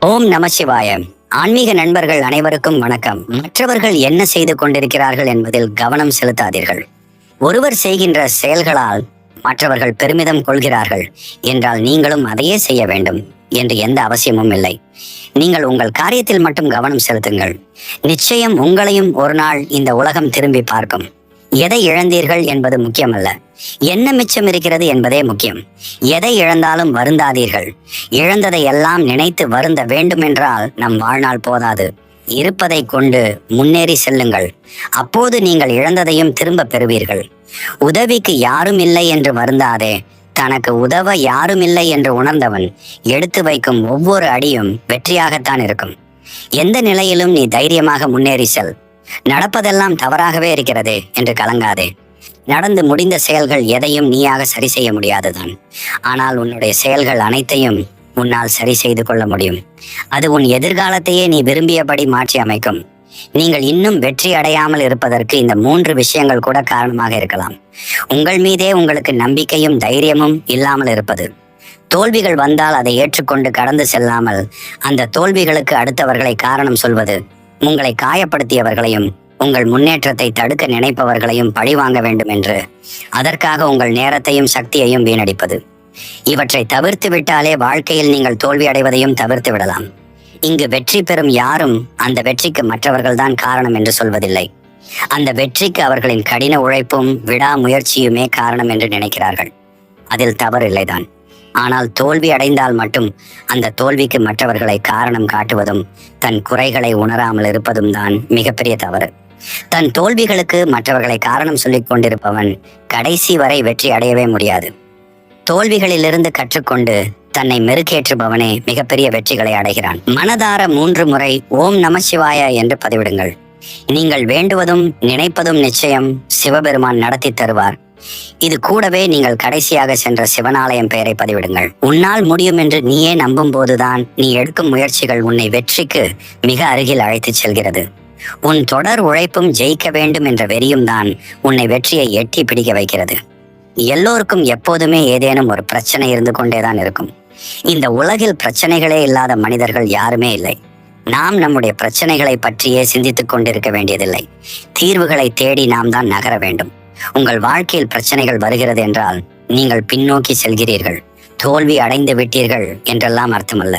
ஓம் நம சிவாய. ஆன்மீக நண்பர்கள் அனைவருக்கும் வணக்கம். மற்றவர்கள் என்ன செய்து கொண்டிருக்கிறார்கள் என்பதில் கவனம் செலுத்தாதீர்கள். ஒருவர் செய்கின்ற செயல்களால் மற்றவர்கள் பெருமிதம் கொள்கிறார்கள் என்றால் நீங்களும் அதையே செய்ய வேண்டும் என்று எந்த அவசியமும் இல்லை. நீங்கள் உங்கள் காரியத்தில் மட்டும் கவனம் செலுத்துங்கள். நிச்சயம் உங்களையும் ஒரு நாள் இந்த உலகம் திரும்பி பார்க்கும். எதை இழந்தீர்கள் என்பது முக்கியமல்ல, என்ன மிச்சம் இருக்கிறது என்பதே முக்கியம். எதை இழந்தாலும் வருந்தாதீர்கள். இழந்ததை எல்லாம் நினைத்து வருந்த வேண்டும் என்றால் நம் வாழ்நாள் போதாது. இருப்பதை கொண்டு முன்னேறி செல்லுங்கள். அப்போது நீங்கள் இழந்ததையும் திரும்ப பெறுவீர்கள். உதவிக்கு யாரும் இல்லை என்று வருந்தாதே. தனக்கு உதவ யாரும் இல்லை என்று உணர்ந்தவன் எடுத்து வைக்கும் ஒவ்வொரு அடியும் வெற்றியாகத்தான் இருக்கும். எந்த நிலையிலும் நீ தைரியமாக முன்னேறி செல். நடப்பதெல்லாம் தவறாகவே இருக்கிறது என்று கலங்காதே. நடந்து முடிந்த செயல்கள் எதையும் நீயாக சரி செய்ய முடியாதுதான். ஆனால் உன்னுடைய செயல்கள் அனைத்தையும் உன்னால் சரி செய்து கொள்ள முடியும். அது உன் எதிர்காலத்தையே நீ விரும்பியபடி மாற்றி அமைக்கும். நீங்கள் இன்னும் வெற்றி அடையாமல் இருப்பதற்கு இந்த 3 விஷயங்கள் கூட காரணமாக இருக்கலாம். உங்கள் மீதே உங்களுக்கு நம்பிக்கையும் தைரியமும் இல்லாமல் இருப்பது. தோல்விகள் வந்தால் அதை ஏற்றுக்கொண்டு கடந்து செல்லாமல் அந்த தோல்விகளுக்கு அடுத்தவர்களை காரணம் சொல்வது. உங்களை காயப்படுத்தியவர்களையும் உங்கள் முன்னேற்றத்தை தடுக்க நினைப்பவர்களையும் பழிவாங்க வேண்டும் என்று அதற்காக உங்கள் நேரத்தையும் சக்தியையும் வீணடிப்பது. இவற்றை தவிர்த்து விட்டாலே வாழ்க்கையில் நீங்கள் தோல்வி அடைவதையும் தவிர்த்து விடலாம். இங்கு வெற்றி பெறும் யாரும் அந்த வெற்றிக்கு மற்றவர்கள்தான் காரணம் என்று சொல்வதில்லை. அந்த வெற்றிக்கு அவர்களின் கடின உழைப்பும் விடாமுயற்சியுமே காரணம் என்று நினைக்கிறார்கள். அதில் தவறு இல்லைதான். ஆனால் தோல்வி அடைந்தால் மட்டும் அந்த தோல்விக்கு மற்றவர்களை காரணம் காட்டுவதும் தன் குறைகளை உணராமல் இருப்பதும் தான் மிகப்பெரிய தவறு. தன் தோல்விகளுக்கு மற்றவர்களை காரணம் சொல்லிக் கொண்டிருப்பவன் கடைசி வரை வெற்றி அடையவே முடியாது. தோல்விகளிலிருந்து கற்றுக்கொண்டு தன்னை மெருகேற்றுபவனே மிகப்பெரிய வெற்றிகளை அடைகிறான். மனதார 3 முறை ஓம் நம சிவாய என்று பதிவிடுங்கள். நீங்கள் வேண்டுவதும் நினைப்பதும் நிச்சயம் சிவபெருமான் நடத்தி தருவார். இது கூடவே நீங்கள் கடைசியாக சென்ற சிவனாலயம் பெயரை பதிவிடுங்கள். உன்னால் முடியும் என்று நீயே நம்பும் போதுதான் நீ எடுக்கும் முயற்சிகள் உன்னை வெற்றிக்கு மிக அருகில் அழைத்துச் செல்கிறது. உன் தொடர் உழைப்பும் ஜெயிக்க வேண்டும் என்ற வெறியும் தான் உன்னை வெற்றியை எட்டி பிடிக்க வைக்கிறது. எல்லோருக்கும் எப்போதுமே ஏதேனும் ஒரு பிரச்சனை இருந்து கொண்டேதான் இருக்கும். இந்த உலகில் பிரச்சனைகளே இல்லாத மனிதர்கள் யாருமே இல்லை. நாம் நம்முடைய பிரச்சனைகளை பற்றியே சிந்தித்துக் கொண்டிருக்க வேண்டியதில்லை. தீர்வுகளை தேடி நாம் தான் நகர வேண்டும். உங்கள் வாழ்க்கையில் பிரச்சனைகள் வருகிறது என்றால் நீங்கள் பின்னோக்கி செல்கிறீர்கள், தோல்வி அடைந்து விட்டீர்கள் என்றெல்லாம் அர்த்தமல்ல.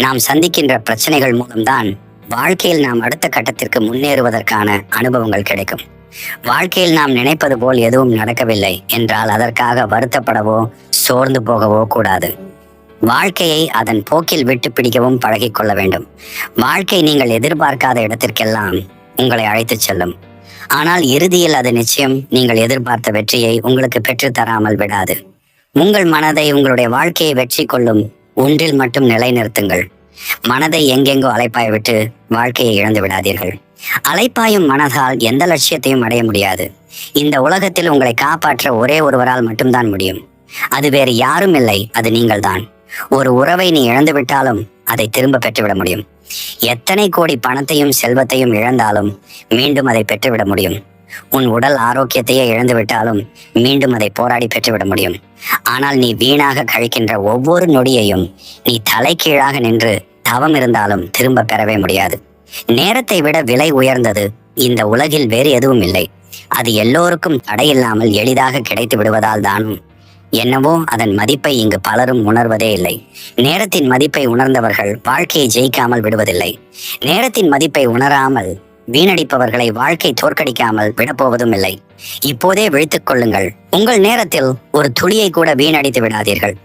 நாம் சந்திக்கின்ற பிரச்சனைகள் மூலம்தான் வாழ்க்கையில் நாம் அடுத்த கட்டத்திற்கு முன்னேறுவதற்கான அனுபவங்கள் கிடைக்கும். வாழ்க்கையில் நாம் நினைப்பது போல் எதுவும் நடக்கவில்லை என்றால் அதற்காக வருத்தப்படவோ சோர்ந்து போகவோ கூடாது. வாழ்க்கையை அதன் போக்கில் விட்டு பிடிக்கவும் பழகிக்கொள்ள வேண்டும். வாழ்க்கை நீங்கள் எதிர்பார்க்காத இடத்திற்கெல்லாம் உங்களை அழைத்துச் செல்லும். ஆனால் இறுதியில் அது நிச்சயம் நீங்கள் எதிர்பார்த்த வெற்றியை உங்களுக்கு பெற்றுத்தராமல் விடாது. உங்கள் மனதை உங்களுடைய வாழ்க்கையை வெற்றி கொள்ளும் ஒன்றில் மட்டும் நிலைநிறுத்துங்கள். மனதை எங்கெங்கோ அலைப்பாய விட்டு வாழ்க்கையை இழந்து விடாதீர்கள். அலைப்பாயும் மனதால் எந்த லட்சியத்தையும் அடைய முடியாது. இந்த உலகத்தில் உங்களை காப்பாற்ற ஒரே ஒருவரால் மட்டும்தான் முடியும். அது வேறு யாரும் இல்லை, அது நீங்கள் தான். ஒரு உறவை நீ இழந்து விட்டாலும் அதை திரும்ப பெற்றுவிட முடியும். எத்தனை கோடி பணத்தையும் செல்வத்தையும் இழந்தாலும் மீண்டும் அதை பெற்றுவிட முடியும். உன் உடல் ஆரோக்கியத்தையே இழந்து விட்டாலும் மீண்டும் அதை போராடி பெற்றுவிட முடியும். ஆனால் நீ வீணாக கழிக்கின்ற ஒவ்வொரு நொடியையும் நீ தலைகீழாக நின்று தவம் இருந்தாலும் திரும்ப பெறவே முடியாது. நேரத்தை விட விலை உயர்ந்தது இந்த உலகில் வேறு எதுவும் இல்லை. அது எல்லோருக்கும் தடையில்லாமல் எளிதாக கிடைத்து விடுவதால் தானும் என்னவோ அதன் மதிப்பை இங்கு பலரும் உணர்வதே இல்லை. நேரத்தின் மதிப்பை உணர்ந்தவர்கள் வாழ்க்கையை ஜெயிக்காமல் விடுவதில்லை. நேரத்தின் மதிப்பை உணராமல் வீணடிப்பவர்களை வாழ்க்கை தோற்கடிக்காமல் விடப்போவதும் இல்லை. இப்போதே விழித்துக் கொள்ளுங்கள். உங்கள் நேரத்தில் ஒரு துளியை கூட வீணடித்து விடாதீர்கள்.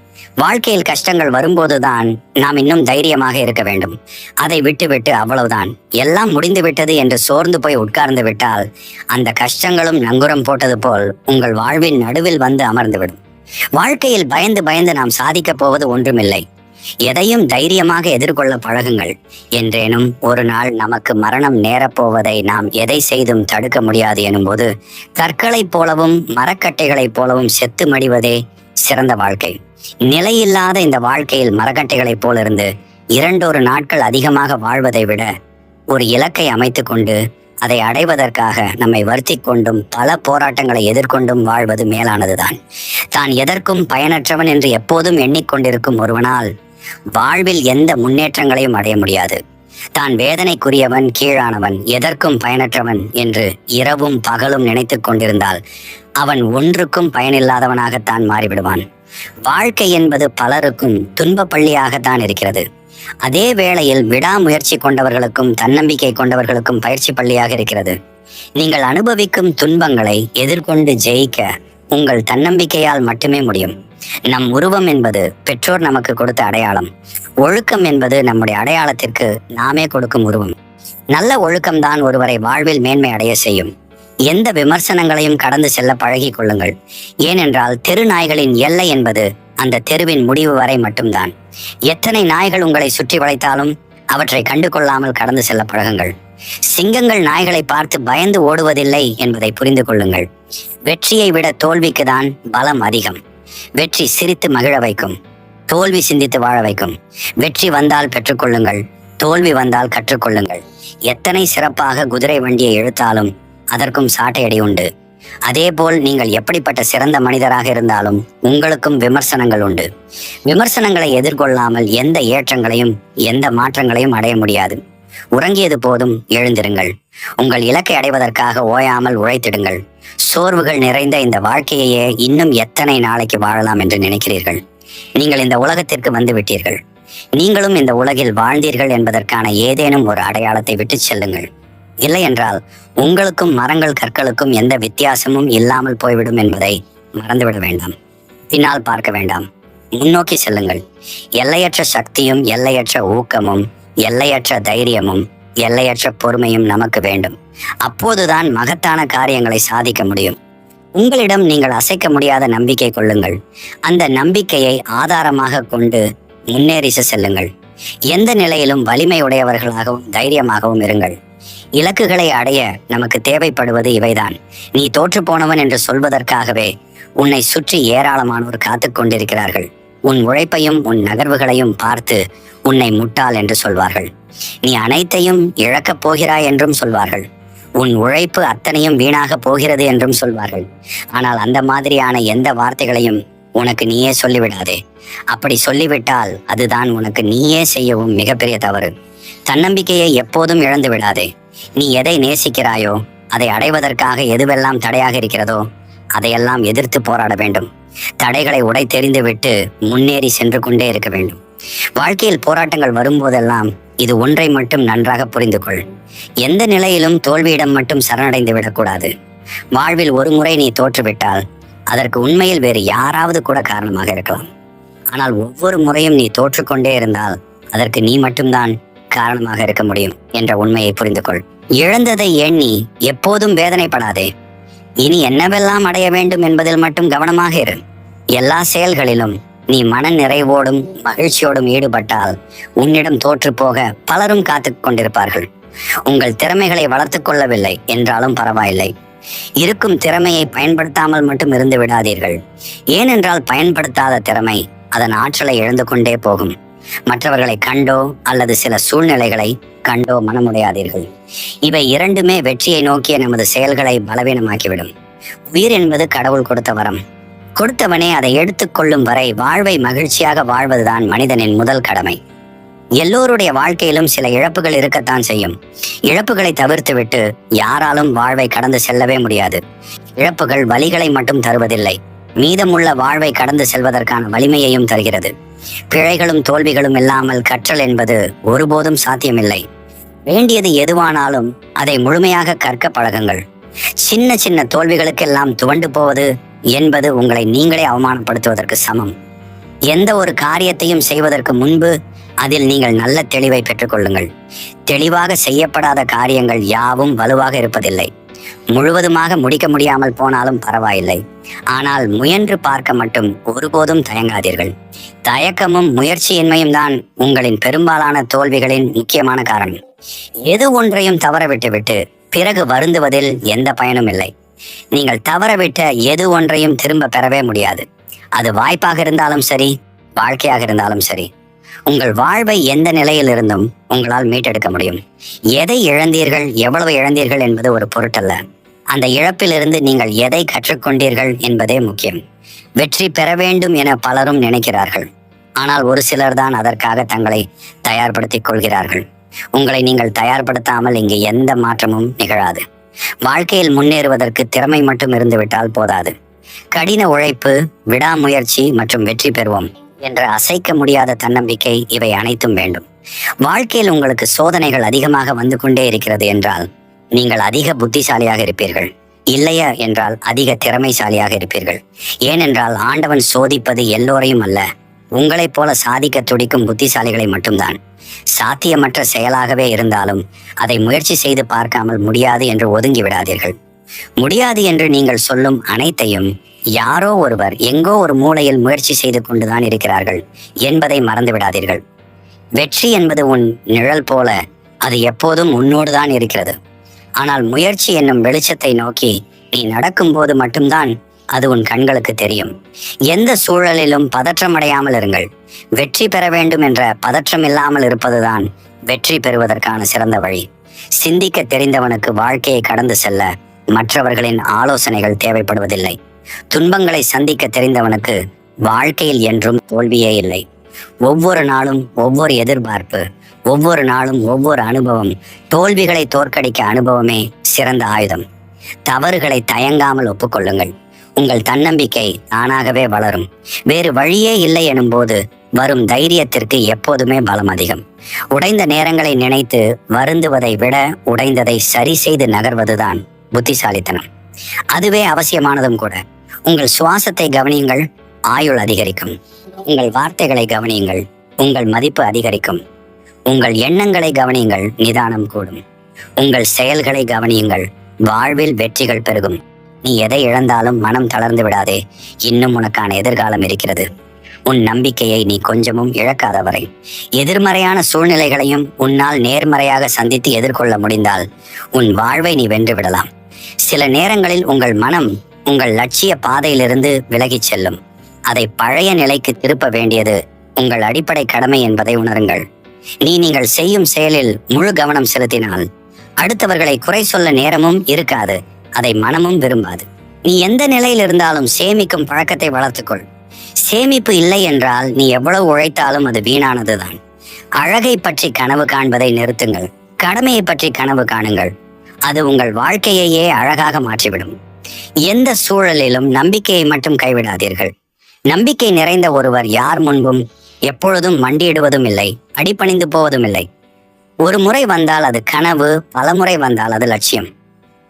வாழ்க்கையில் கஷ்டங்கள் வரும்போதுதான் நாம் இன்னும் தைரியமாக இருக்க வேண்டும். அதை விட்டுவிட்டு அவ்வளவுதான் எல்லாம் முடிந்து விட்டது என்று சோர்ந்து போய் உட்கார்ந்து விட்டால் அந்த கஷ்டங்களும் நங்குரம் போட்டது போல் உங்கள் வாழ்வின் நடுவில் வந்து அமர்ந்துவிடும். வாழ்க்கையில் பயந்து பயந்து நாம் சாதிக்கப் போவது ஒன்றுமில்லை. எதையும் தைரியமாக எதிர்கொள்ள பழகுங்கள். என்றேனும் ஒரு நாள் நமக்கு மரணம் நேரப்போவதை நாம் எதை செய்தும் தடுக்க முடியாது எனும்போது கற்களைப் போலவும் மரக்கட்டைகளைப் போலவும் செத்து மடிவதே சிறந்த வாழ்க்கை. நிலையில்லாத இந்த வாழ்க்கையில் மரக்கட்டைகளைப் போலிருந்து 2 நாட்கள் அதிகமாக வாழ்வதை விட ஒரு இலக்கை அமைத்து கொண்டு அதை அடைவதற்காக நம்மை வருத்தி கொண்டும் பல போராட்டங்களை எதிர்கொண்டும் வாழ்வது மேலானதுதான். தான் எதற்கும் பயனற்றவன் என்று எப்போதும் எண்ணிக்கொண்டிருக்கும் ஒருவனால் வாழ்வில் எந்த முன்னேற்றங்களையும் அடைய முடியாது. தான் வேதனைக்குரியவன், கீழானவன், எதற்கும் பயனற்றவன் என்று இரவும் பகலும் நினைத்துக் கொண்டிருந்தால் அவன் ஒன்றுக்கும் பயனில்லாதவனாகத்தான் மாறிவிடுவான். வாழ்க்கை என்பது பலருக்கும் துன்ப பள்ளியாகத்தான் இருக்கிறது. அதே வேளையில் விடாமுயற்சி கொண்டவர்களுக்கும் தன்னம்பிக்கை கொண்டவர்களுக்கும் பயிற்சி பள்ளியாக இருக்கிறது. நீங்கள் அனுபவிக்கும் துன்பங்களை எதிர்கொண்டு ஜெயிக்க உங்கள் தன்னம்பிக்கையால் மட்டுமே முடியும். நம் உருவம் என்பது பெற்றோர் நமக்கு கொடுத்த அடையாளம். ஒழுக்கம் என்பது நம்முடைய அடையாளத்திற்கு நாமே கொடுக்கும் உருவம். நல்ல ஒழுக்கம்தான் ஒருவரை வாழ்வில் மேன்மை அடைய செய்யும். எந்த விமர்சனங்களையும் கடந்து செல்ல பழகி கொள்ளுங்கள். ஏனென்றால் தெரு நாய்களின் எல்லை என்பது அந்த தெருவின் முடிவு வரை மட்டும்தான். எத்தனை நாய்கள் உங்களை சுற்றி வளைத்தாலும் அவற்றை கண்டு கொள்ளாமல் கடந்து செல்ல பழகுங்கள். சிங்கங்கள் நாய்களை பார்த்து பயந்து ஓடுவதில்லை என்பதை புரிந்து கொள்ளுங்கள். வெற்றியை விட தோல்விக்கு தான் பலம் அதிகம். வெற்றி சிரித்து மகிழ வைக்கும், தோல்வி சிந்தித்து வாழ வைக்கும். வெற்றி வந்தால் பெற்றுக்கொள்ளுங்கள், தோல்வி வந்தால் கற்றுக்கொள்ளுங்கள். எத்தனை சிறப்பாக குதிரை வண்டியை இழுத்தாலும் அதற்கும் சாட்டையடி உண்டு. அதேபோல் நீங்கள் எப்படிப்பட்ட சிறந்த மனிதராக இருந்தாலும் உங்களுக்கும் விமர்சனங்கள் உண்டு. விமர்சனங்களை எதிர்கொள்ளாமல் எந்த ஏற்றங்களையும் எந்த மாற்றங்களையும் அடைய முடியாது. உறங்கியது போதும், எழுந்திருங்கள். உங்கள் இலக்கை அடைவதற்காக ஓயாமல் உழைத்திடுங்கள். சோர்வுகள் நிறைந்த இந்த வாழ்க்கையையே இன்னும் எத்தனை நாளைக்கு வாழலாம் என்று நினைக்கிறீர்கள்? நீங்கள் இந்த உலகத்திற்கு வந்து விட்டீர்கள். நீங்களும் இந்த உலகில் வாழ்ந்தீர்கள் என்பதற்கான ஏதேனும் ஒரு அடையாளத்தை விட்டு செல்லுங்கள். இல்லை என்றால் உங்களுக்கும் மரங்கள் கற்களுக்கும் எந்த வித்தியாசமும் இல்லாமல் போய்விடும் என்பதை மறந்துவிட வேண்டாம். பின்னால் பார்க்க வேண்டாம், முன்னோக்கி செல்லுங்கள். எல்லையற்ற சக்தியும் எல்லையற்ற ஊக்கமும் எல்லையற்ற தைரியமும் எல்லையற்ற பொறுமையும் நமக்கு வேண்டும். அப்போதுதான் மகத்தான காரியங்களை சாதிக்க முடியும். உங்களிடம் நீங்கள் அசைக்க முடியாத நம்பிக்கை கொள்ளுங்கள். அந்த நம்பிக்கையை ஆதாரமாக கொண்டு முன்னேறி செல்லுங்கள். எந்த நிலையிலும் வலிமை உடையவர்களாகவும் தைரியமாகவும் இருங்கள். இலக்குகளை அடைய நமக்கு தேவைப்படுவது இவைதான். நீ தோற்று போனவன் என்று சொல்வதற்காகவே உன்னை சுற்றி ஏராளமானோர் காத்து கொண்டிருக்கிறார்கள். உன் உழைப்பையும் உன் நகர்வுகளையும் பார்த்து உன்னை முட்டாள் என்று சொல்வார்கள். நீ அனைத்தையும் இழக்கப் போகிறாய் என்றும் சொல்வார்கள். உன் உழைப்பு அத்தனையும் வீணாக போகிறது என்றும் சொல்வார்கள். ஆனால் அந்த மாதிரியான எந்த வார்த்தைகளையும் உனக்கு நீயே சொல்லிவிடாதே. அப்படி சொல்லிவிட்டால் அதுதான் உனக்கு நீயே செய்யவும் மிகப்பெரிய தவறு. தன்னம்பிக்கையை எப்போதும் இழந்து விடாதே. நீ எதை நேசிக்கிறாயோ அதை அடைவதற்காக எதுவெல்லாம் தடையாக இருக்கிறதோ அதையெல்லாம் எதிர்த்து போராட வேண்டும். தடைகளை உடை தெரிந்து விட்டு முன்னேறி சென்று கொண்டே இருக்க வேண்டும். வாழ்க்கையில் போராட்டங்கள் வரும்போதெல்லாம் இது ஒன்றை மட்டும் நன்றாக புரிந்து கொள். எந்த நிலையிலும் தோல்வியிடம் மட்டும் சரணடைந்து விடக்கூடாது. வாழ்வில் ஒரு முறை நீ தோற்றுவிட்டால் அதற்கு உண்மையில் வேறு யாராவது கூட காரணமாக இருக்கலாம். ஆனால் ஒவ்வொரு முறையும் நீ தோற்றுக்கொண்டே இருந்தால் அதற்கு நீ மட்டும்தான் காரணமாக இருக்க முடியும் என்ற உண்மையை புரிந்து கொள். இழந்ததை எண்ணி எப்போதும் வேதனைப்படாதே. இனி என்னவெல்லாம் அடைய வேண்டும் என்பதில் மட்டும் கவனமாக இரு. எல்லா செயல்களிலும் நீ மன நிறைவோடும் மகிழ்ச்சியோடும் ஈடுபட்டால் உன்னிடம் தோற்று போக பலரும் காத்து கொண்டிருப்பார்கள். உங்கள் திறமைகளை வளர்த்து கொள்ளவில்லை என்றாலும் பரவாயில்லை. இருக்கும் திறமையை பயன்படுத்தாமல் மட்டும் இருந்து விடாதீர்கள். ஏனென்றால் பயன்படுத்தாத திறமை அதன் ஆற்றலை இழந்து கொண்டே போகும். மற்றவர்களை கண்டோ அல்லது சில சூழ்நிலைகளை கண்டோ மனமுடையாதீர்கள். இவை இரண்டுமே வெற்றியை நோக்கிய நமது செயல்களை பலவீனமாக்கிவிடும். உயிர் என்பது கடவுள் கொடுத்த வரம். கொடுத்தவனே அதை எடுத்துக்கொள்ளும் வரை வாழ்வை மகிழ்ச்சியாக வாழ்வதுதான் மனிதனின் முதல் கடமை. எல்லோருடைய வாழ்க்கையிலும் சில இழப்புகள் இருக்கத்தான் செய்யும். இழப்புகளை தவிர்த்துவிட்டு யாராலும் வாழ்வை கடந்து செல்லவே முடியாது. இழப்புகள் வலிகளை மட்டும் தருவதில்லை, மீதமுள்ள வாழ்வை கடந்து செல்வதற்கான வலிமையையும் தருகிறது. பிழைகளும் தோல்விகளும் இல்லாமல் கற்றல் என்பது ஒருபோதும் சாத்தியமில்லை. வேண்டியது எதுவானாலும் அதை முழுமையாக கற்க பழகுங்கள். சின்ன சின்ன தோல்விகளுக்கெல்லாம் துவண்டு போவது என்பது உங்களை நீங்களே அவமானப்படுத்துவதற்கு சமம். எந்த ஒரு காரியத்தையும் செய்வதற்கு முன்பு அதில் நீங்கள் நல்ல தெளிவை பெற்றுக்கொள்ளுங்கள். தெளிவாக செய்யப்படாத காரியங்கள் யாவும் வலுவாக இருப்பதில்லை. முழுவதுமாக முடிக்க முடியாமல் போனாலும் பரவாயில்லை. ஆனால் முயன்று பார்க்க மட்டும் ஒருபோதும் தயங்காதீர்கள். தயக்கமும் முயற்சியின்மையும் தான் உங்களின் பெரும்பாலான தோல்விகளின் முக்கியமான காரணம். எது ஒன்றையும் தவற விட்டுவிட்டு பிறகு வருந்துவதில் எந்த பயனும் இல்லை. நீங்கள் தவறவிட்ட எது ஒன்றையும் திரும்ப பெறவே முடியாது. அது வாய்ப்பாக இருந்தாலும் சரி, வாழ்க்கையாக இருந்தாலும் சரி. உங்கள் வாழ்வை எந்த நிலையில் இருந்தும் உங்களால் மீட்டெடுக்க முடியும். எதை இழந்தீர்கள், எவ்வளவு இழந்தீர்கள் என்பது ஒரு பொருட்டல்ல. அந்த இழப்பிலிருந்து நீங்கள் எதை கற்றுக்கொண்டீர்கள் என்பதே முக்கியம். வெற்றி பெற வேண்டும் என பலரும் நினைக்கிறார்கள். ஆனால் ஒரு சிலர் தான் அதற்காக தங்களை தயார்படுத்திக் கொள்கிறார்கள். உங்களை நீங்கள் தயார்படுத்தாமல் இங்கு எந்த மாற்றமும் நிகழாது. வாழ்க்கையில் முன்னேறுவதற்கு திறமை மட்டும் இருந்துவிட்டால் போதாது. கடின உழைப்பு, விடாமுயற்சி மற்றும் வெற்றி பெறுவோம் என்ற அசைக்க முடியாத தன்னம்பிக்கை, இவை அனைத்தும் வேண்டும். வாழ்க்கையில் உங்களுக்கு சோதனைகள் அதிகமாக வந்து கொண்டே இருக்கிறது என்றால் நீங்கள் அதிக புத்திசாலியாக இருப்பீர்கள். இல்லையா என்றால் அதிக திறமைசாலியாக இருப்பீர்கள். ஏனென்றால் ஆண்டவன் சோதிப்பது எல்லோரையும் அல்ல, உங்களைப் போல சாதிக்க துடிக்கும் புத்திசாலிகளை மட்டும்தான். சாத்தியமற்ற செயலாகவே இருந்தாலும் அதை முயற்சி செய்து பார்க்காமல் முடியாது என்று ஒதுங்கி விடாதீர்கள். முடியாது என்று நீங்கள் சொல்லும் அனைத்தையும் யாரோ ஒருவர் எங்கோ ஒரு மூலையில் முயற்சி செய்து கொண்டுதான் இருக்கிறார்கள் என்பதை மறந்து விடாதீர்கள். வெற்றி என்பது உன் நிழல் போல, அது எப்போதும் உன்னோடு தான் இருக்கிறது. ஆனால் முயற்சி என்னும் வெளிச்சத்தை நோக்கி நீ நடக்கும்போது மட்டும்தான் அது உன் கண்களுக்கு தெரியும். எந்த சூழலிலும் பதற்றமடையாமல் இருங்கள். வெற்றி பெற வேண்டும் என்ற பதற்றம் இல்லாமல் இருப்பதுதான் வெற்றி பெறுவதற்கான சிறந்த வழி. சிந்திக்க தெரிந்தவனுக்கு வாழ்க்கையை கடந்து செல்ல மற்றவர்களின் ஆலோசனைகள் தேவைப்படுவதில்லை. துன்பங்களை சந்திக்க தெரிந்தவனுக்கு வாழ்க்கையில் என்றும் தோல்வியே இல்லை. ஒவ்வொரு நாளும் ஒவ்வொரு எதிர்பார்ப்பு, ஒவ்வொரு நாளும் ஒவ்வொரு அனுபவம். தோல்விகளை தோற்கடிக்க அனுபவமே சிறந்த ஆயுதம். தவறுகளை தயங்காமல் ஒப்புக்கொள்ளுங்கள். உங்கள் தன்னம்பிக்கை தானாகவே வளரும். வேறு வழியே இல்லை எனும் போது வரும் தைரியத்திற்கு எப்போதுமே பலம் அதிகம். உடைந்த நேரங்களை நினைத்து வருந்துவதை விட உடைந்ததை சரி செய்து நகர்வதுதான் புத்திசாலித்தனம். அதுவே அவசியமானதும் கூட. உங்கள் சுவாசத்தை கவனியுங்கள், ஆயுள் அதிகரிக்கும். உங்கள் வார்த்தைகளை கவனியுங்கள், உங்கள் மதிப்பு அதிகரிக்கும். உங்கள் எண்ணங்களை கவனியுங்கள், நிதானம் கூடும். உங்கள் செயல்களை கவனியுங்கள், வாழ்வில் வெற்றிகள் பெருகும். நீ எதை இழந்தாலும் மனம் தளர்ந்து விடாதே. இன்னும் உனக்கான எதிர்காலம் இருக்கிறது. உன் நம்பிக்கையை நீ கொஞ்சமும் இழக்காத வரை. எதிர்மறையான சூழ்நிலைகளையும் உன்னால் நேர்மறையாக சந்தித்து எதிர்கொள்ள முடிந்தால் உன் வாழ்வை நீ வென்று விடலாம். சில நேரங்களில் உங்கள் மனம் உங்கள் லட்சிய பாதையிலிருந்து விலகிச் செல்லும். அதை பழைய நிலைக்கு திருப்ப வேண்டியது உங்கள் அடிப்படை கடமை என்பதை உணருங்கள். நீங்கள் செய்யும் செயலில் முழு கவனம் செலுத்தினால் அடுத்தவர்களை குறை சொல்ல நேரமும் இருக்காது, அதை மனமும் விரும்பாது. நீ எந்த நிலையில் இருந்தாலும் சேமிக்கும் பழக்கத்தை வளர்த்துக்கொள். சேமிப்பு இல்லை என்றால் நீ எவ்வளவு உழைத்தாலும் அது வீணானதுதான். அழகை பற்றி கனவு காண்பதை நிறுத்துங்கள். கடமையை பற்றி கனவு காணுங்கள். அது உங்கள் வாழ்க்கையையே அழகாக மாற்றிவிடும். எந்த சூழலிலும் நம்பிக்கையை மட்டும் கைவிடாதீர்கள். நம்பிக்கை நிறைந்த ஒருவர் யார் முன்பும் எப்பொழுதும் மண்டியிடுவதும் இல்லை, அடிபணிந்து போவதும் இல்லை. ஒரு முறை வந்தால் அது கனவு, பல முறை வந்தால் அது லட்சியம்.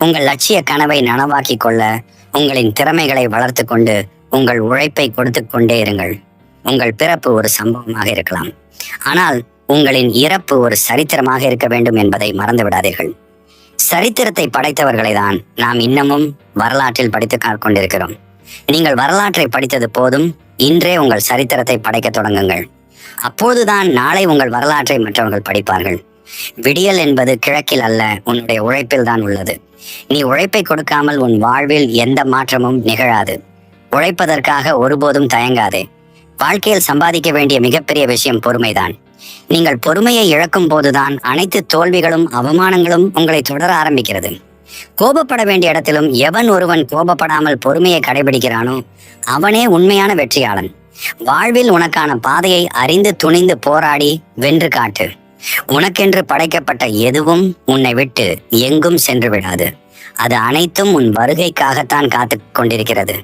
உங்கள் லட்சிய கனவை நனவாக்கி கொள்ள உங்களின் திறமைகளை வளர்த்து கொண்டு உங்கள் உழைப்பை கொடுத்து கொண்டே இருங்கள். உங்கள் பிறப்பு ஒரு சம்பவமாக இருக்கலாம், ஆனால் உங்களின் இறப்பு ஒரு சரித்திரமாக இருக்க வேண்டும் என்பதை மறந்து விடாதீர்கள். சரித்திரத்தை படைத்தவர்களை தான் நாம் இன்னமும் வரலாற்றில் படித்து கொண்டிருக்கிறோம். நீங்கள் வரலாற்றை படித்தது போதும், இன்றே உங்கள் சரித்திரத்தை படைக்க தொடங்குங்கள். அப்போதுதான் நாளை உங்கள் வரலாற்றை மற்றவர்கள் படிப்பார்கள். விடியல் என்பது கிழக்கில் அல்ல, உன்னுடைய உழைப்பில் தான் உள்ளது. நீ உழைப்பை கொடுக்காமல் உன் வாழ்வில் எந்த மாற்றமும் நிகழாது. உழைப்பதற்காக ஒருபோதும் தயங்காதே. வாழ்க்கையில் சம்பாதிக்க வேண்டிய மிகப்பெரிய விஷயம் பொறுமைதான். நீங்கள் பொறுமையை இழக்கும் போதுதான் அனைத்து தோல்விகளும் அவமானங்களும் உங்களை தொடர ஆரம்பிக்கிறது. கோபப்பட வேண்டிய இடத்திலும் எவன் ஒருவன் கோபப்படாமல் பொறுமையை கடைபிடிக்கிறானோ அவனே உண்மையான வெற்றியாளன். வாழ்வில் உனக்கான பாதையை அறிந்து துணிந்து போராடி வென்று காட்டு. உனக்கென்று படைக்கப்பட்ட எதுவும் உன்னை விட்டு எங்கும் சென்று விடாது. அது அனைத்தும் உன் வருகைக்காகத்தான் காத்து கொண்டிருக்கிறது.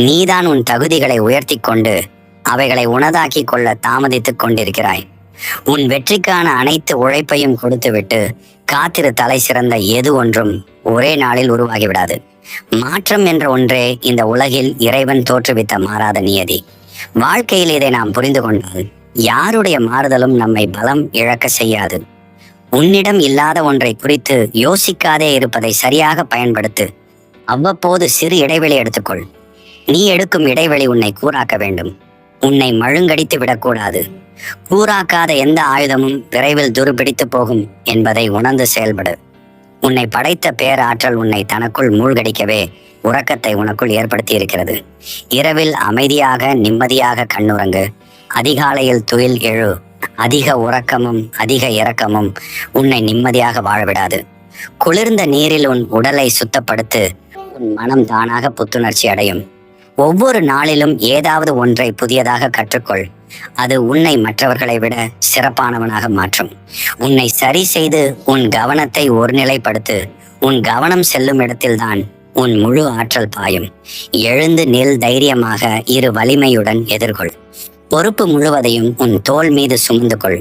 நீதான் உன் தகுதிகளை உயர்த்தி கொண்டு அவைகளை உனதாக்கி கொள்ள தாமதித்துக் கொண்டிருக்கிறாய். உன் வெற்றிக்கான அனைத்து உழைப்பையும் கொடுத்துவிட்டு காத்திரு. தலை சிறந்த எது ஒன்றும் ஒரே நாளில் உருவாகிவிடாது. மாற்றம் என்ற ஒன்றே இந்த உலகில் இறைவன் தோற்றுவித்த மாறாத நியதி. வாழ்க்கையில் இதை நாம் புரிந்து கொண்டால் யாருடைய மாறுதலும் நம்மை பலம் இழக்க செய்யாது. உன்னிடம் இல்லாத ஒன்றை குறித்து யோசிக்காதே இருப்பதை சரியாக பயன்படுத்து. அவ்வப்போது சிறு இடைவெளி எடுத்துக்கொள். நீ எடுக்கும் இடைவெளி உன்னை கூராக்க வேண்டும், உன்னை மழுங்கடித்து விடக்கூடாது. கூராக்காத எந்த ஆயுதமும் விரைவில் துருபிடித்து போகும் என்பதை உணர்ந்து செயல்படு. உன்னை படைத்த பேராற்றல் உன்னை தனக்குள் மூழ்கடிக்கவே உறக்கத்தை உனக்குள் ஏற்படுத்தி இருக்கிறது. இரவில் அமைதியாக நிம்மதியாக கண்ணுறங்கு. அதிகாலையில் துயில் எழு. அதிக உறக்கமும் அதிக இரக்கமும் உன்னை நிம்மதியாக வாழவிடாது. குளிர்ந்த நீரில் உன் உடலை சுத்தப்படுத்து. உன் மனம் தானாக புத்துணர்ச்சி அடையும். ஒவ்வொரு நாளிலும் ஏதாவது ஒன்றை புதியதாக கற்றுக்கொள். அது உன்னை மற்றவர்களை விட சிறப்பானவனாக மாற்றும். உன்னை சரி செய்து உன் கவனத்தை ஒருநிலைப்படுத்து. உன் கவனம் செல்லும் இடத்தில்தான் உன் முழு ஆற்றல் பாயும். எழுந்து நில், தைரியமாக இரு, வலிமையுடன் எதிர்கொள். பொறுப்பு முழுவதையும் உன் தோள் மீது சுமந்து கொள்.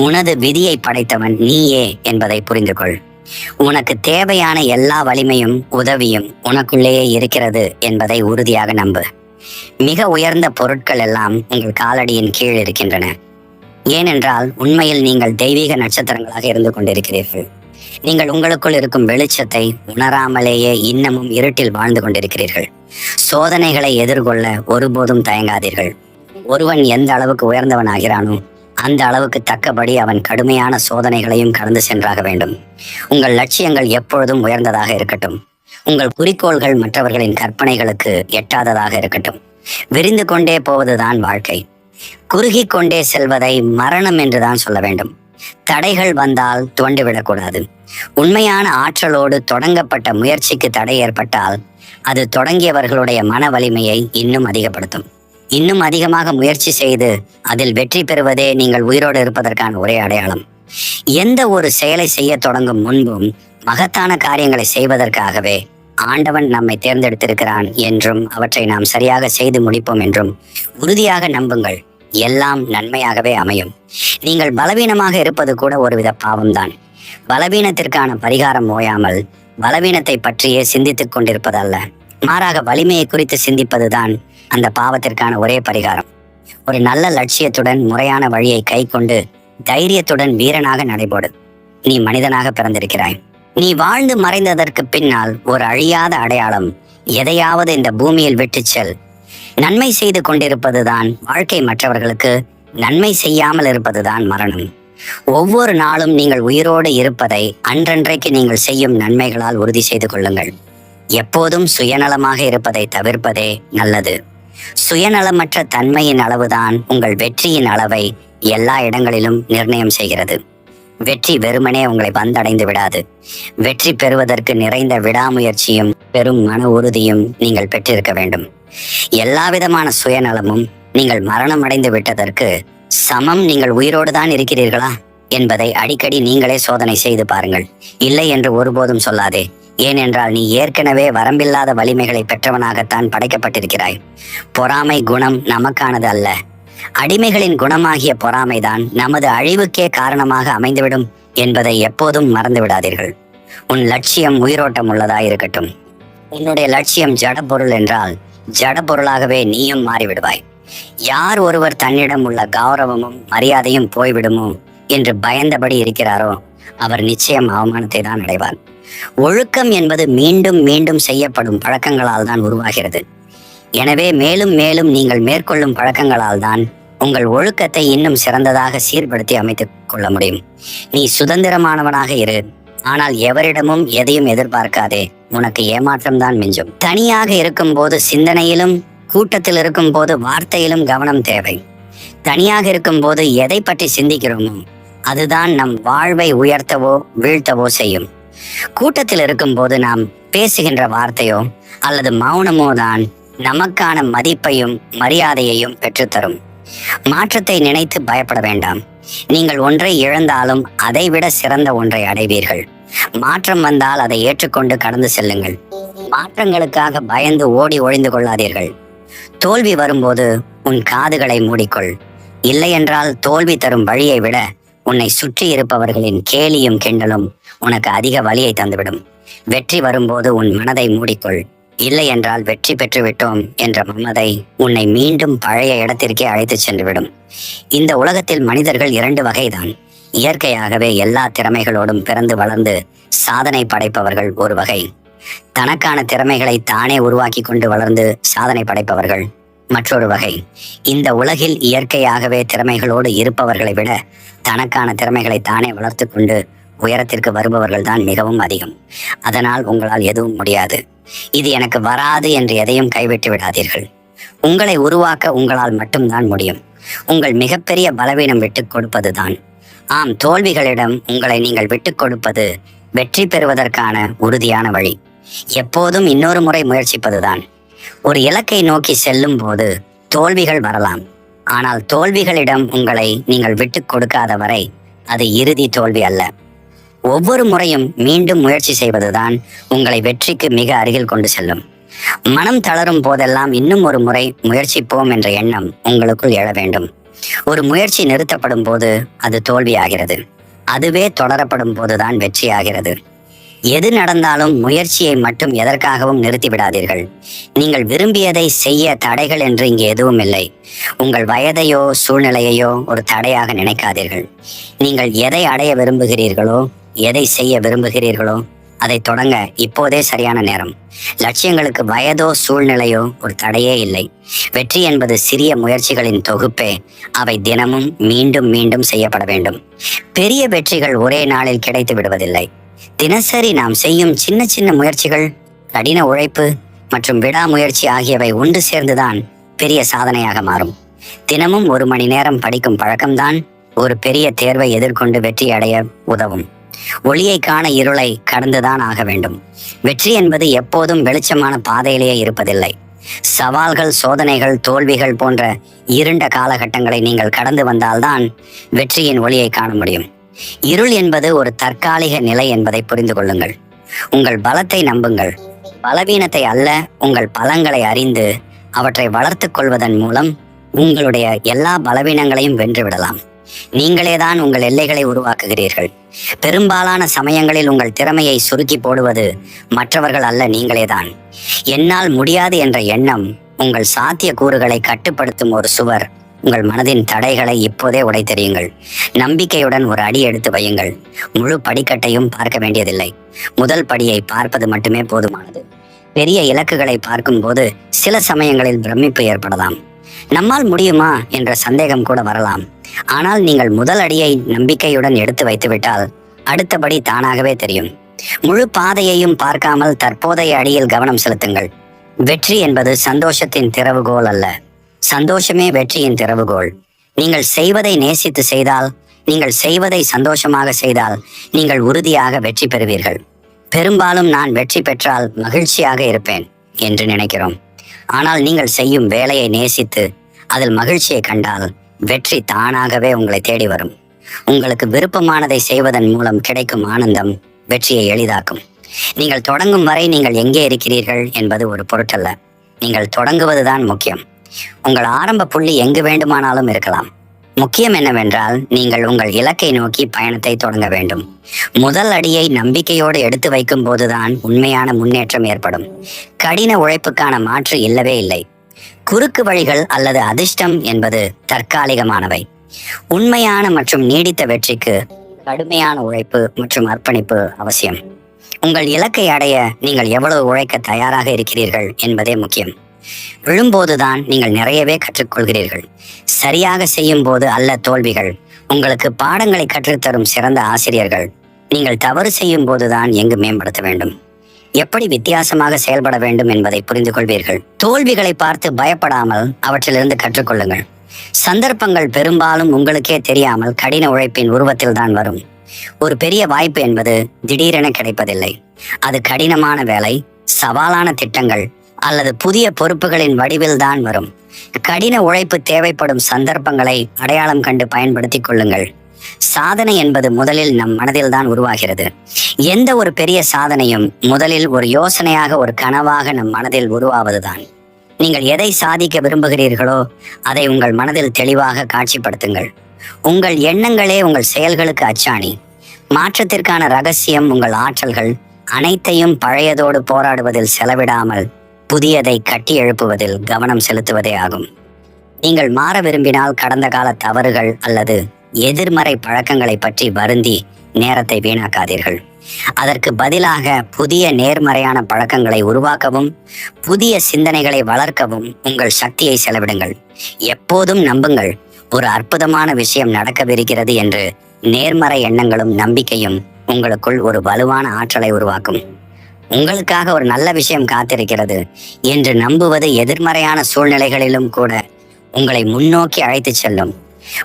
உனது விதியை படைத்தவன் நீயே என்பதை புரிந்து கொள். உனக்கு தேவையான எல்லா வலிமையும் உதவியும் உனக்குள்ளேயே இருக்கிறது என்பதை உறுதியாக நம்பு. மிக உயர்ந்த பொருட்கள் எல்லாம் உங்கள் காலடியின் கீழ் இருக்கின்றன. ஏனென்றால் உண்மையில் நீங்கள் தெய்வீக நட்சத்திரங்களாக இருந்து கொண்டிருக்கிறீர்கள். நீங்கள் உங்களுக்குள் இருக்கும் வெளிச்சத்தை உணராமலேயே இன்னமும் இருட்டில் வாழ்ந்து கொண்டிருக்கிறீர்கள். சோதனைகளை எதிர்கொள்ள ஒருபோதும் தயங்காதீர்கள். ஒருவன் எந்த அளவுக்கு உயர்ந்தவன் ஆகிறானோ அந்த அளவுக்கு தக்கபடி அவன் கடுமையான சோதனைகளையும் கடந்து சென்றாக வேண்டும். உங்கள் லட்சியங்கள் எப்பொழுதும் உயர்ந்ததாக இருக்கட்டும். உங்கள் குறிக்கோள்கள் மற்றவர்களின் கற்பனைகளுக்கு எட்டாததாக இருக்கட்டும். விரிந்து கொண்டே போவதுதான் வாழ்க்கை. குறுகி கொண்டே செல்வதை மரணம் என்றுதான் சொல்ல வேண்டும். தடைகள் வந்தால் துவண்டுவிடக்கூடாது. உண்மையான ஆற்றலோடு தொடங்கப்பட்ட முயற்சிக்கு தடை ஏற்பட்டால் அது தொடங்கியவர்களுடைய மன வலிமையை இன்னும் அதிகப்படுத்தும். இன்னும் அதிகமாக முயற்சி செய்து அதில் வெற்றி பெறுவதே நீங்கள் உயிரோடு இருப்பதற்கான ஒரே அடையாளம். எந்த ஒரு செயலை செய்ய தொடங்கும் முன்பும் மகத்தான காரியங்களை செய்வதற்காகவே ஆண்டவன் நம்மை தேர்ந்தெடுத்திருக்கிறான் என்றும் அவற்றை நாம் சரியாக செய்து முடிப்போம் என்றும் உறுதியாக நம்புங்கள். எல்லாம் நன்மையாகவே அமையும். நீங்கள் பலவீனமாக இருப்பது கூட ஒருவித பாவம்தான். பலவீனத்திற்கான பரிகாரம் ஓயாமல் பலவீனத்தை பற்றியே சிந்தித்துக் கொண்டிருப்பதல்ல, மாறாக வலிமையை குறித்து சிந்திப்பதுதான் அந்த பாவத்திற்கான ஒரே பரிகாரம். ஒரு நல்ல லட்சியத்துடன் முறையான வழியை கை கொண்டு தைரியத்துடன் வீரனாக நடைபோடு. நீ மனிதனாக பிறந்திருக்கிறாய். நீ வாழ்ந்து மறைந்ததற்கு பின்னால் ஒரு அழியாத அடையாளம். எதையாவது இந்த பூமியில் விட்டு செல். நன்மை செய்து கொண்டிருப்பதுதான் வாழ்க்கை. மற்றவர்களுக்கு நன்மை செய்யாமல் இருப்பதுதான் மரணம். ஒவ்வொரு நாளும் நீங்கள் உயிரோடு இருப்பதை அன்றன்றைக்கு நீங்கள் செய்யும் நன்மைகளால் உறுதி செய்து கொள்ளுங்கள். எப்போதும் சுயநலமாக இருப்பதை தவிர்ப்பதே நல்லது. சுயநலமற்ற தன்மையின் அளவுதான் உங்கள் வெற்றியின் அளவை எல்லா இடங்களிலும் நிர்ணயம் செய்கிறது. வெற்றி வெறுமனே உங்களை வந்தடைந்து விடாது. வெற்றி பெறுவதற்கு நிறைந்த விடாமுயற்சியும் பெரும் மன உறுதியும் நீங்கள் பெற்றிருக்க வேண்டும். எல்லா விதமான சுயநலமும் நீங்கள் மரணம் அடைந்து விட்டதற்கு சமம். நீங்கள் உயிரோடு தான் இருக்கிறீர்களா என்பதை அடிக்கடி நீங்களே சோதனை செய்து பாருங்கள். இல்லை என்று ஒருபோதும் சொல்லாதே. ஏனென்றால் நீ ஏற்கனவே வரம்பில்லாத வலிமைகளை பெற்றவனாகத்தான் படைக்கப்பட்டிருக்கிறாய். பொறாமை குணம் நமக்கானது அல்ல. அடிமைகளின் குணமாகிய பொறாமைதான் நமது அழிவுக்கே காரணமாக அமைந்துவிடும் என்பதை எப்போதும் மறந்து விடாதீர்கள். உன் லட்சியம் உயிரோட்டம் உள்ளதாயிருக்கட்டும். உன்னுடைய லட்சியம் ஜட பொருள் என்றால் ஜட பொருளாகவே நீயும் மாறிவிடுவாய். யார் ஒருவர் தன்னிடம் உள்ள கௌரவமும் மரியாதையும் போய்விடுமோ என்று பயந்தபடி இருக்கிறாரோ அவர் நிச்சயம் அவமானத்தை தான் அடைவார். ஒழுக்கம் என்பது மீண்டும் மீண்டும் செய்யப்படும் பழக்கங்களால் தான் உருவாகிறது. எனவே மேலும் மேலும் நீங்கள் மேற்கொள்ளும் பழக்கங்களால் தான் உங்கள் ஒழுக்கத்தை இன்னும் சிறந்ததாக சீர்படுத்தி அமைத்துக் கொள்ள முடியும். நீ சுதந்திரமானவனாக இரு, ஆனால் எவரிடமும் எதையும் எதிர்பார்க்காதே. உனக்கு ஏமாற்றம் தான் மிஞ்சும். தனியாக இருக்கும் போது சிந்தனையிலும், கூட்டத்தில் இருக்கும் போது வார்த்தையிலும் கவனம் தேவை. தனியாக இருக்கும் போது எதை பற்றி சிந்திக்கிறோமோ அதுதான் நம் வாழ்வை உயர்த்தவோ வீழ்த்தவோ செய்யும். கூட்டத்தில் இருக்கும் போது நாம் பேசுகின்ற வார்த்தையோ அல்லது மௌனமோ தான் நமக்கான மதிப்பையும் மரியாதையையும் பெற்றுத்தரும். மாற்றத்தை நினைத்து பயப்பட வேண்டாம். நீங்கள் ஒன்றை இழந்தாலும் அதைவிட சிறந்த ஒன்றை அடைவீர்கள். மாற்றம் வந்தால் அதை ஏற்றுக்கொண்டு கடந்து செல்லுங்கள். மாற்றங்களுக்காக பயந்து ஓடி ஒளிந்து கொள்ளாதீர்கள். தோல்வி வரும்போது உன் காதுகளை மூடிக்கொள். இல்லையென்றால் தோல்வி தரும் வழியை விட உன்னை சுற்றி இருப்பவர்களின் கேலியும் கிண்டலும் உனக்கு அதிக வலியை தந்துவிடும். வெற்றி வரும்போது உன் மனதை மூடிக்கொள். இல்லை என்றால் வெற்றி பெற்று விட்டோம் என்ற மமதை உன்னை மீண்டும் பழைய இடத்திற்கே அழைத்து சென்றுவிடும். இந்த உலகத்தில் மனிதர்கள் இரண்டு வகைதான். இயற்கையாகவே எல்லா திறமைகளோடும் பிறந்து வளர்ந்து சாதனை படைப்பவர்கள் ஒரு வகை. தனக்கான திறமைகளை தானே உருவாக்கி கொண்டு வளர்ந்து சாதனை படைப்பவர்கள் மற்றொரு வகை. இந்த உலகில் இயற்கையாகவே திறமைகளோடு இருப்பவர்களை விட தனக்கான திறமைகளை தானே வளர்த்து கொண்டு உயரத்திற்கு வருபவர்கள் தான் மிகவும் அதிகம். அதனால் உங்களால் எதுவும் முடியாது, இது எனக்கு வராது என்று எதையும் கைவிட்டு விடாதீர்கள். உங்களை உருவாக்க உங்களால் மட்டும்தான் முடியும். உங்கள் மிகப்பெரிய பலவீனம் விட்டுக் கொடுப்பதுதான். ஆம், தோல்விகளிடம் உங்களை நீங்கள் விட்டுக் கொடுப்பது வெற்றி பெறுவதற்கான உறுதியான வழி. எப்போதும் இன்னொரு முறை முயற்சிப்பதுதான். ஒரு இலக்கை நோக்கி செல்லும் போது தோல்விகள் வரலாம். ஆனால் தோல்விகளிடம் உங்களை நீங்கள் விட்டுக் கொடுக்காத வரை அது இறுதி தோல்வி அல்ல. ஒவ்வொரு முறையும் மீண்டும் முயற்சி செய்வதுதான் உங்களை வெற்றிக்கு மிக அருகில் கொண்டு செல்லும். மனம் தளரும் போதெல்லாம் இன்னும் ஒரு முறை முயற்சிப்போம் என்ற எண்ணம் உங்களுக்குள் எழ வேண்டும். ஒரு முயற்சி நிறுத்தப்படும் போது அது தோல்வியாகிறது. அதுவே தொடரப்படும் போதுதான் வெற்றியாகிறது. எது நடந்தாலும் முயற்சியை மட்டும் எதற்காகவும் நிறுத்திவிடாதீர்கள். நீங்கள் விரும்பியதை செய்ய தடைகள் என்று இங்கே எதுவும் இல்லை. உங்கள் வயதையோ சூழ்நிலையையோ ஒரு தடையாக நினைக்காதீர்கள். நீங்கள் எதை அடைய விரும்புகிறீர்களோ, எதை செய்ய விரும்புகிறீர்களோ அதை தொடங்க இப்போதே சரியான நேரம். லட்சியங்களுக்கு வயதோ சூழ்நிலையோ ஒரு தடையே இல்லை. வெற்றி என்பது சிறிய முயற்சிகளின் தொகுப்பே. அவை தினமும் மீண்டும் மீண்டும் செய்யப்பட வேண்டும். பெரிய வெற்றிகள் ஒரே நாளில் கிடைத்து விடுவதில்லை. தினசரி நாம் செய்யும் சின்ன சின்ன முயற்சிகள், கடின உழைப்பு மற்றும் விடாமுயற்சி ஆகியவை ஒன்று சேர்ந்துதான் பெரிய சாதனையாக மாறும். தினமும் 1 மணி நேரம் படிக்கும் பழக்கம்தான் ஒரு பெரிய தேர்வை எதிர்கொண்டு வெற்றி அடைய உதவும். ஒளியை காண இருளை கடந்துதான் ஆக வேண்டும். வெற்றி என்பது எப்போதும் வெளிச்சமான பாதையிலேயே இருப்பதில்லை. சவால்கள், சோதனைகள், தோல்விகள் போன்ற இருண்ட காலகட்டங்களை நீங்கள் கடந்து வந்தால்தான் வெற்றியின் ஒளியை காண முடியும். இருள் என்பது ஒரு தற்காலிக நிலை என்பதை புரிந்து கொள்ளுங்கள். உங்கள் பலத்தை நம்புங்கள். பலவீனத்தை அல்ல, உங்கள் பலங்களை அறிந்து அவற்றை வளர்த்துக் கொள்வதன் மூலம் உங்களுடைய எல்லா பலவீனங்களையும் வென்றுவிடலாம். நீங்களேதான் உங்கள் எல்லைகளை உருவாக்குகிறீர்கள். பெரும்பாலான சமயங்களில் உங்கள் திறமையை சுருக்கி போடுவது மற்றவர்கள் அல்ல, நீங்களேதான். என்னால் முடியாது என்ற எண்ணம் உங்கள் சாத்திய கூறுகளை கட்டுப்படுத்தும் ஒரு சுவர். உங்கள் மனதின் தடைகளை இப்போதே உடைத்தெறியுங்கள். நம்பிக்கையுடன் ஒரு அடி எடுத்து வையுங்கள். முழு படிக்கட்டையும் பார்க்க வேண்டியதில்லை. முதல் படியை பார்ப்பது மட்டுமே போதுமானது. பெரிய இலக்குகளை பார்க்கும்போது சில சமயங்களில் பிரமிப்பு ஏற்படலாம். நம்மால் முடியுமா என்ற சந்தேகம் கூட வரலாம். ஆனால் நீங்கள் முதல் அடியை நம்பிக்கையுடன் எடுத்து வைத்துவிட்டால் அடுத்தபடி தானாகவே தெரியும். முழு பாதையையும் பார்க்காமல் தற்போதைய அடியில் கவனம் செலுத்துங்கள். வெற்றி என்பது சந்தோஷத்தின் திறவுகோல் அல்ல, சந்தோஷமே வெற்றியின் திறவுகோல். நீங்கள் செய்வதை நேசித்து செய்தால், நீங்கள் செய்வதை சந்தோஷமாக செய்தால் நீங்கள் உறுதியாக வெற்றி பெறுவீர்கள். பெரும்பாலும் நான் வெற்றி பெற்றால் மகிழ்ச்சியாக இருப்பேன் என்று நினைக்கிறோம். ஆனால் நீங்கள் செய்யும் வேலையை நேசித்து அதில் மகிழ்ச்சியை கண்டால் வெற்றி தானாகவே உங்களை தேடி வரும். உங்களுக்கு விருப்பமானதை செய்வதன் மூலம் கிடைக்கும் ஆனந்தம் வெற்றியை எளிதாக்கும். நீங்கள் தொடங்கும் வரை நீங்கள் எங்கே இருக்கிறீர்கள் என்பது ஒரு பொருட்டல்ல. நீங்கள் தொடங்குவதுதான் முக்கியம். உங்கள் ஆரம்ப புள்ளி எங்கு வேண்டுமானாலும் இருக்கலாம். முக்கியம் என்னவென்றால் நீங்கள் உங்கள் இலக்கை நோக்கி பயணத்தை தொடங்க வேண்டும். முதல் அடியை நம்பிக்கையோடு எடுத்து வைக்கும் போதுதான் உண்மையான முன்னேற்றம் ஏற்படும். கடின உழைப்புக்கான மாற்று இல்லவே இல்லை. குறுக்கு வழிகள் அல்லது அதிர்ஷ்டம் என்பது தற்காலிகமானவை. உண்மையான மற்றும் நீடித்த வெற்றிக்கு கடுமையான உழைப்பு மற்றும் அர்ப்பணிப்பு அவசியம். உங்கள் இலக்கை அடைய நீங்கள் எவ்வளவு உழைக்க தயாராக இருக்கிறீர்கள் என்பதே முக்கியம். விழும்போதுதான் நீங்கள் நிறையவே கற்றுக்கொள்கிறீர்கள். சரியாக செய்யும் போது அல்ல தோல்விகள். உங்களுக்கு பாடங்களை கற்றுத்தரும் சிறந்த ஆசிரியர்கள். நீங்கள் தவறு செய்யும் போதுதான் எங்கு மேம்படுத்த வேண்டும், எப்படி வித்தியாசமாக செயல்பட வேண்டும் என்பதை புரிந்து கொள்வீர்கள். தோல்விகளை பார்த்து பயப்படாமல் அவற்றிலிருந்து கற்றுக்கொள்ளுங்கள். சந்தர்ப்பங்கள் பெரும்பாலும் உங்களுக்கே தெரியாமல் கடின உழைப்பின் உருவத்தில் தான் வரும். ஒரு பெரிய வாய்ப்பு என்பது திடீரென கிடைப்பதில்லை. அது கடினமான வேலை, சவாலான திட்டங்கள் அல்லது புதிய பொறுப்புகளின் வடிவில் தான் வரும். கடின உழைப்பு தேவைப்படும் சந்தர்ப்பங்களை அடையாளம் கண்டு பயன்படுத்திக் கொள்ளுங்கள். சாதனை என்பது முதலில் நம் மனதில் தான் உருவாகிறது. எந்த ஒரு பெரிய சாதனையும் முதலில் ஒரு யோசனையாக, ஒரு கனவாக நம் மனதில் உருவாவதுதான். நீங்கள் எதை சாதிக்க விரும்புகிறீர்களோ அதை உங்கள் மனதில் தெளிவாக காட்சிப்படுத்துங்கள். உங்கள் எண்ணங்களே உங்கள் செயல்களுக்கு அச்சாணி. மாற்றத்திற்கான ரகசியம் உங்கள் ஆற்றல்கள் அனைத்தையும் பழையதோடு போராடுவதில் செலவிடாமல் புதியதை கட்டி எழுப்புவதில் கவனம் செலுத்துவதே ஆகும். நீங்கள் மாற விரும்பினால் கடந்த கால தவறுகள் அல்லது எதிர்மறை பழக்கங்களை பற்றி வருந்தி நேரத்தை வீணாக்காதீர்கள். அதற்கு பதிலாக புதிய நேர்மறையான பழக்கங்களை உருவாக்கவும் புதிய சிந்தனைகளை வளர்க்கவும் உங்கள் சக்தியை செலவிடுங்கள். எப்போதும் நம்புங்கள், ஒரு அற்புதமான விஷயம் நடக்கவிருக்கிறது என்று. நேர்மறை எண்ணங்களும் நம்பிக்கையும் உங்களுக்குள் ஒரு வலுவான ஆற்றலை உருவாக்கும். உங்களுக்காக ஒரு நல்ல விஷயம் காத்திருக்கிறது என்று நம்புவது எதிர்மறையான சூழ்நிலைகளிலும் கூட உங்களை முன்னோக்கி அழைத்து செல்லும்.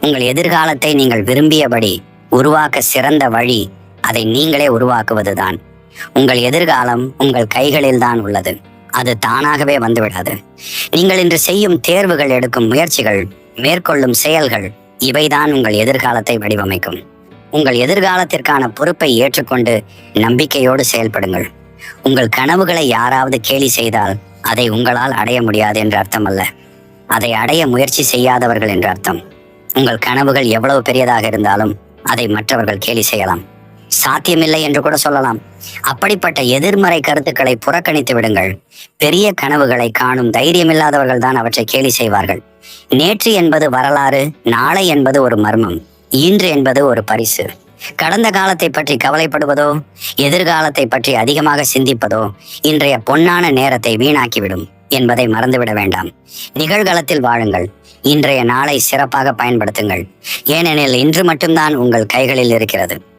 உங்கள் எதிர்காலத்தை நீங்கள் விரும்பியபடி உருவாக்க சிறந்த வழி அதை நீங்களே உருவாக்குவதுதான். உங்கள் எதிர்காலம் உங்கள் கைகளில் தான் உள்ளது. அது தானாகவே வந்துவிடாது. நீங்கள் இன்று செய்யும் தேர்வுகள், எடுக்கும் முயற்சிகள், மேற்கொள்ளும் செயல்கள், இவைதான் உங்கள் எதிர்காலத்தை வடிவமைக்கும். உங்கள் எதிர்காலத்திற்கான பொறுப்பை ஏற்றுக்கொண்டு நம்பிக்கையோடு செயல்படுங்கள். உங்கள் கனவுகளை யாராவது கேலி செய்தால் அதை உங்களால் அடைய முடியாது என்று அர்த்தம் அல்ல, அதை அடைய முயற்சி செய்யாதவர்கள் என்று அர்த்தம். உங்கள் கனவுகள் எவ்வளவு பெரியதாக இருந்தாலும் அதை மற்றவர்கள் கேலி செய்யலாம், சாத்தியமில்லை என்று கூட சொல்லலாம். அப்படிப்பட்ட எதிர்மறை கருத்துக்களை புறக்கணித்து விடுங்கள். பெரிய கனவுகளை காணும் தைரியமில்லாதவர்கள் தான் அவற்றை கேலி செய்வார்கள். நேற்று என்பது வரலாறு, நாளை என்பது ஒரு மர்மம், இன்று என்பது ஒரு பரிசு. கடந்த காலத்தை பற்றி கவலைப்படுவதோ, எதிர்காலத்தை பற்றி அதிகமாக சிந்திப்பதோ இன்றைய பொன்னான நேரத்தை வீணாக்கிவிடும் என்பதை மறந்துவிட வேண்டாம். நிகழ்காலத்தில் வாழுங்கள். இன்றைய நாளை சிறப்பாக பயன்படுத்துங்கள். ஏனெனில் இன்று மட்டும்தான் உங்கள் கைகளில் இருக்கிறது.